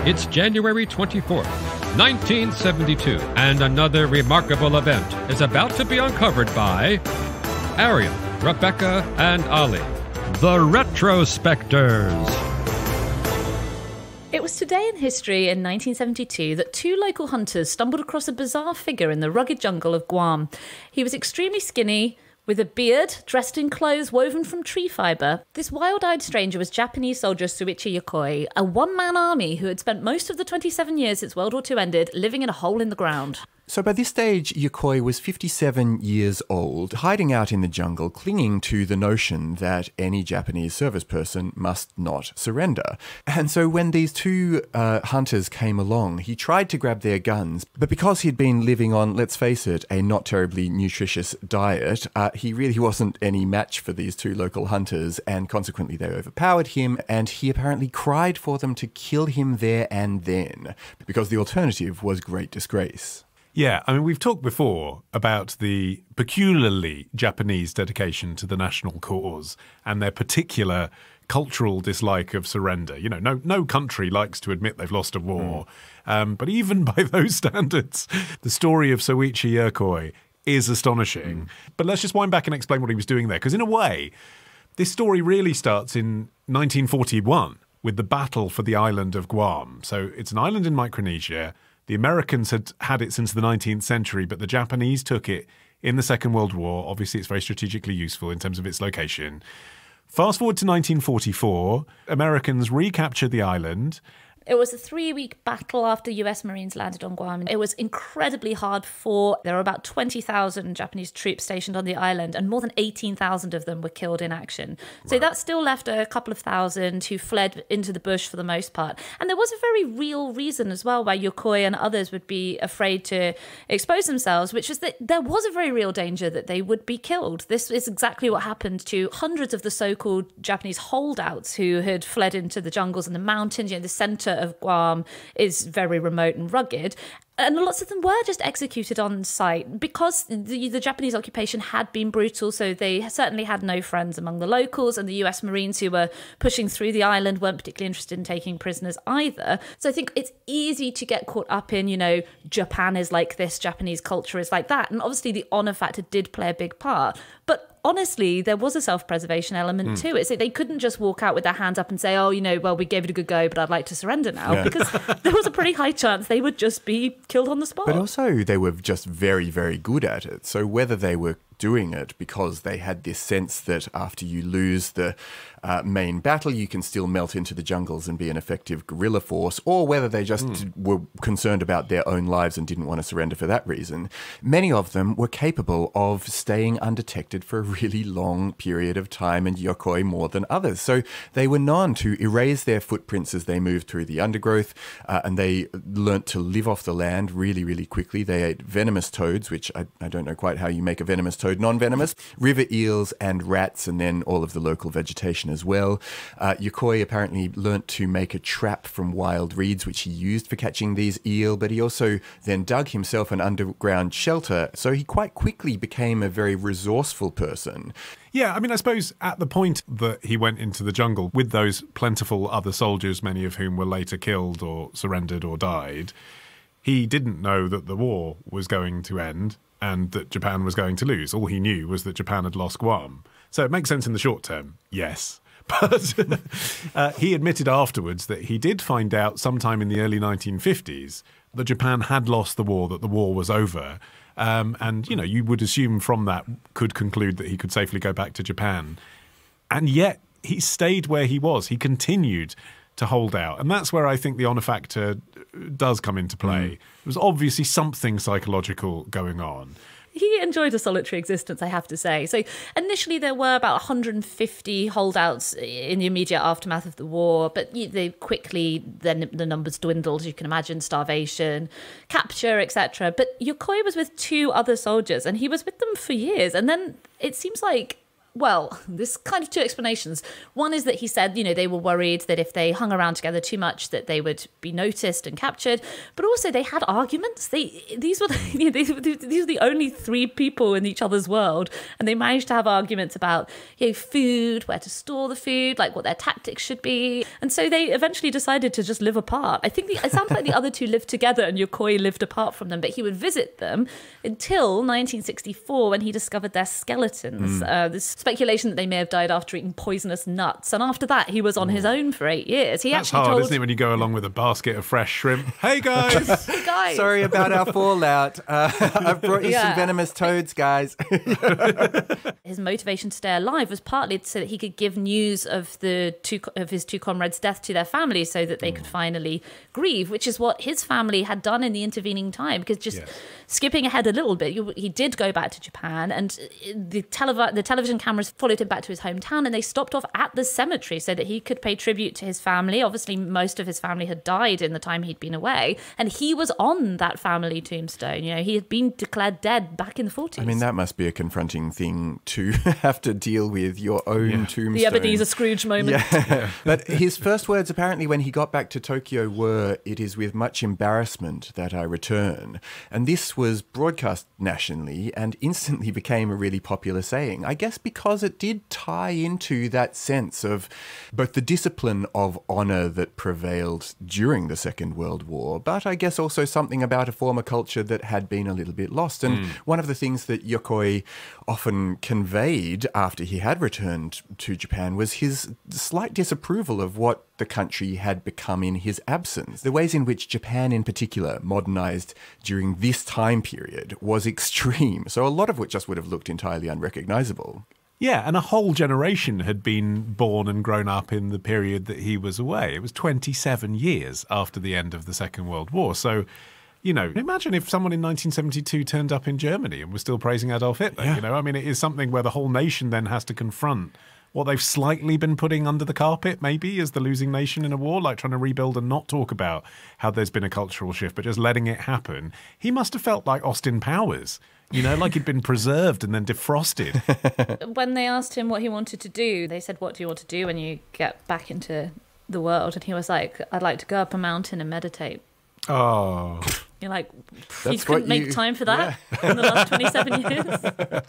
It's January 24th, 1972, and another remarkable event is about to be uncovered by Arion, Rebecca, and Olly, the Retrospectors. It was today in history in 1972 that two local hunters stumbled across a bizarre figure in the rugged jungle of Guam. He was extremely skinny, with a beard, dressed in clothes woven from tree fibre. This wild-eyed stranger was Japanese soldier Shoichi Yokoi, a one-man army who had spent most of the 27 years since World War II ended living in a hole in the ground. So by this stage, Yokoi was 57 years old, hiding out in the jungle, clinging to the notion that any Japanese service person must not surrender. And so when these two hunters came along, he tried to grab their guns, but because he'd been living on, let's face it, a not terribly nutritious diet, he really wasn't any match for these two local hunters, and consequently they overpowered him, and he apparently cried for them to kill him there and then, because the alternative was great disgrace. Yeah, I mean, we've talked before about the peculiarly Japanese dedication to the national cause and their particular cultural dislike of surrender. You know, no country likes to admit they've lost a war. But even by those standards, the story of Shoichi Yokoi is astonishing. But let's just wind back and explain what he was doing there. Because in a way, this story really starts in 1941 with the battle for the island of Guam. So it's an island in Micronesia. The Americans had it since the 19th century, but the Japanese took it in the Second World War. Obviously, it's very strategically useful in terms of its location. Fast forward to 1944, Americans recapture the island. It was a 3-week battle after US Marines landed on Guam. It was incredibly hard fought. There were about 20,000 Japanese troops stationed on the island, and more than 18,000 of them were killed in action. So that still left a couple of thousand who fled into the bush for the most part. And there was a very real reason as well why Yokoi and others would be afraid to expose themselves, which was that there was a very real danger that they would be killed. This is exactly what happened to hundreds of the so-called Japanese holdouts who had fled into the jungles and the mountains. You know, the center of Guam is very remote and rugged. And lots of them were just executed on sight because the Japanese occupation had been brutal, so they certainly had no friends among the locals, and the US Marines who were pushing through the island weren't particularly interested in taking prisoners either. So I think it's easy to get caught up in, you know, Japan is like this, Japanese culture is like that. And obviously the honor factor did play a big part. But honestly, there was a self-preservation element to it. So they couldn't just walk out with their hands up and say, oh, you know, well, we gave it a good go, but I'd like to surrender now. Because there was a pretty high chance they would just be killed on the spot. But also they were just very, very good at it. So whether they were doing it because they had this sense that after you lose the main battle, you can still melt into the jungles and be an effective guerrilla force, or whether they just were concerned about their own lives and didn't want to surrender for that reason. Many of them were capable of staying undetected for a really long period of time, and Yokoi more than others. So they were known to erase their footprints as they moved through the undergrowth, and they learnt to live off the land really, really quickly. They ate venomous toads, which I don't know quite how you make a venomous toad non-venomous, river eels and rats, and then all of the local vegetation as well. Yokoi apparently learnt to make a trap from wild reeds, which he used for catching these eel, but he also then dug himself an underground shelter, so he quite quickly became a very resourceful person. Yeah, I mean, I suppose at the point that he went into the jungle with those plentiful other soldiers, many of whom were later killed or surrendered or died, he didn't know that the war was going to end and that Japan was going to lose. All he knew was that Japan had lost Guam. So it makes sense in the short term, yes. But he admitted afterwards that he did find out sometime in the early 1950s that Japan had lost the war, that the war was over. And, you know, you would assume from that could conclude that he could safely go back to Japan. And yet he stayed where he was. He continued to hold out. And that's where I think the honor factor does come into play. There was obviously something psychological going on. He enjoyed a solitary existence, I have to say. So initially there were about 150 holdouts in the immediate aftermath of the war, but they quickly, then the numbers dwindled, as you can imagine, starvation, capture, etc. But Yokoi was with two other soldiers, and he was with them for years. And then it seems like Well, there's kind of two explanations. One is that he said, they were worried that if they hung around together too much, that they would be noticed and captured. But also they had arguments. These were the only three people in each other's world. And they managed to have arguments about food, where to store the food, like what their tactics should be. And so they eventually decided to just live apart. I think it sounds like the other two lived together and Yokoi lived apart from them, but he would visit them until 1964 when he discovered their skeletons. There's speculation that they may have died after eating poisonous nuts. And after that, he was on his own for 8 years. That's hard, isn't it, when you go along with a basket of fresh shrimp? Hey, guys! Hey, guys! Sorry about our fallout. I've brought you some venomous toads, guys. His motivation to stay alive was partly so that he could give news of his two comrades' death to their families so that they could finally grieve, which is what his family had done in the intervening time. Because skipping ahead a little bit, he did go back to Japan, and the television cameras followed him back to his hometown, and they stopped off at the cemetery so that he could pay tribute to his family. Obviously, most of his family had died in the time he'd been away, and he was on that family tombstone. He had been declared dead back in the 40s. I mean, that must be a confronting thing to have to deal with, your own tombstone. The Ebenezer Scrooge moment. Yeah. But his first words, apparently, when he got back to Tokyo were, "It is with much embarrassment that I return." And this was broadcast nationally and instantly became a really popular saying. I guess because it did tie into that sense of both the discipline of honour that prevailed during the Second World War, but I guess also something about a former culture that had been a little bit lost. And one of the things that Yokoi often conveyed after he had returned to Japan was his slight disapproval of what the country had become in his absence. The ways in which Japan in particular modernized during this time period was extreme. So a lot of which just would have looked entirely unrecognizable. Yeah, and a whole generation had been born and grown up in the period that he was away. It was 27 years after the end of the Second World War. So, imagine if someone in 1972 turned up in Germany and was still praising Adolf Hitler. Yeah. I mean, it is something where the whole nation then has to confront what they've slightly been putting under the carpet, maybe, as the losing nation in a war, like trying to rebuild and not talk about how there's been a cultural shift, but just letting it happen. He must have felt like Austin Powers, like he'd been preserved and then defrosted. When they asked him what he wanted to do, they said, "What do you want to do when you get back into the world?" And he was like, "I'd like to go up a mountain and meditate." You're like, you couldn't make time for that in the last 27 years?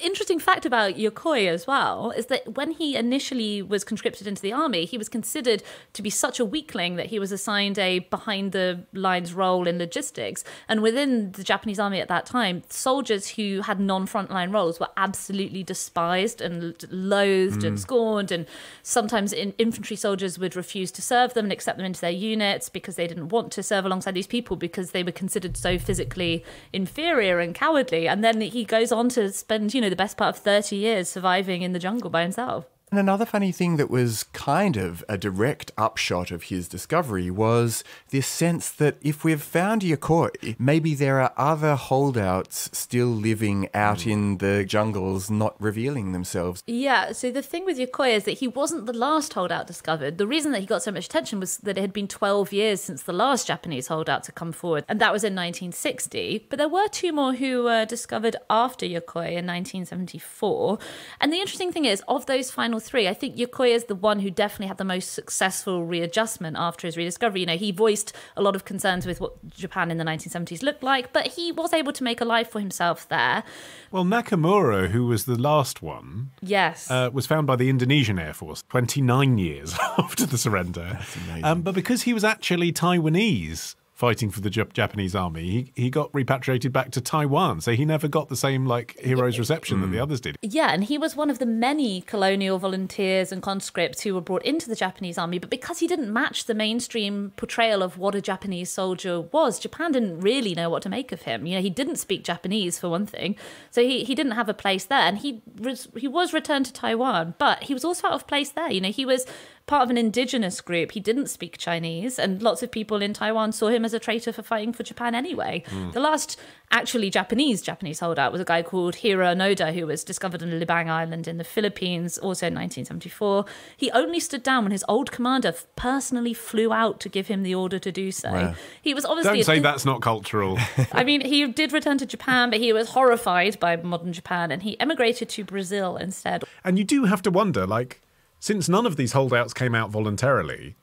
Interesting fact about Yokoi as well is that when he initially was conscripted into the army, he was considered to be such a weakling that he was assigned a behind-the-lines role in logistics. And within the Japanese army at that time, soldiers who had non-frontline roles were absolutely despised and loathed and scorned. And sometimes infantry soldiers would refuse to serve them and accept them into their units because they didn't want to serve alongside these people because they were considered so physically inferior and cowardly. And then he goes on to spend, the best part of 30 years surviving in the jungle by himself. And another funny thing that was kind of a direct upshot of his discovery was this sense that if we've found Yokoi, maybe there are other holdouts still living out in the jungles, not revealing themselves. Yeah, so the thing with Yokoi is that he wasn't the last holdout discovered. The reason that he got so much attention was that it had been 12 years since the last Japanese holdout to come forward, and that was in 1960. But there were two more who were discovered after Yokoi in 1974. And the interesting thing is, of those final three, I think Yokoi is the one who definitely had the most successful readjustment after his rediscovery. He voiced a lot of concerns with what Japan in the 1970s looked like, but he was able to make a life for himself there. Well, Nakamura, who was the last one, yes, was found by the Indonesian Air Force 29 years after the surrender. That's amazing. But because he was actually Taiwanese, fighting for the Japanese army, he got repatriated back to Taiwan. So he never got the same hero's reception that the others did. Yeah, and he was one of the many colonial volunteers and conscripts who were brought into the Japanese army. But because he didn't match the mainstream portrayal of what a Japanese soldier was, Japan didn't really know what to make of him. He didn't speak Japanese, for one thing. So he didn't have a place there. And he was returned to Taiwan, but he was also out of place there. He was part of an indigenous group. He didn't speak Chinese, and lots of people in Taiwan saw him as a traitor for fighting for Japan anyway. The last actually Japanese holdout was a guy called Hiro Onoda, who was discovered on Libang Island in the Philippines, also in 1974. He only stood down when his old commander personally flew out to give him the order to do so. Wow. He was obviously... Don't say that's not cultural. I mean, he did return to Japan, but he was horrified by modern Japan, and he emigrated to Brazil instead. And you do have to wonder, like, since none of these holdouts came out voluntarily,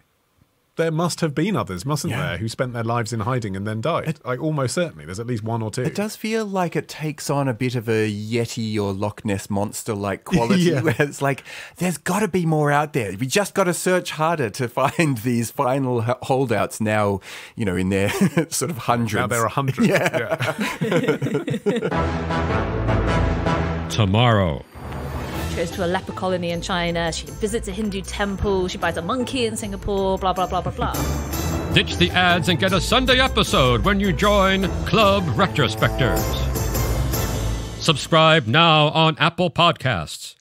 there must have been others, mustn't there, who spent their lives in hiding and then died. Like, almost certainly. There's at least one or two. It does feel like it takes on a bit of a Yeti or Loch Ness Monster-like quality, where it's like, there's got to be more out there. We just got to search harder to find these final holdouts now, you know, in their sort of hundreds. Now there are hundreds. Yeah. Tomorrow. She goes to a leper colony in China. She visits a Hindu temple. She buys a monkey in Singapore, blah, blah, blah, blah, blah. Ditch the ads and get a Sunday episode when you join Club Retrospectors. Subscribe now on Apple Podcasts.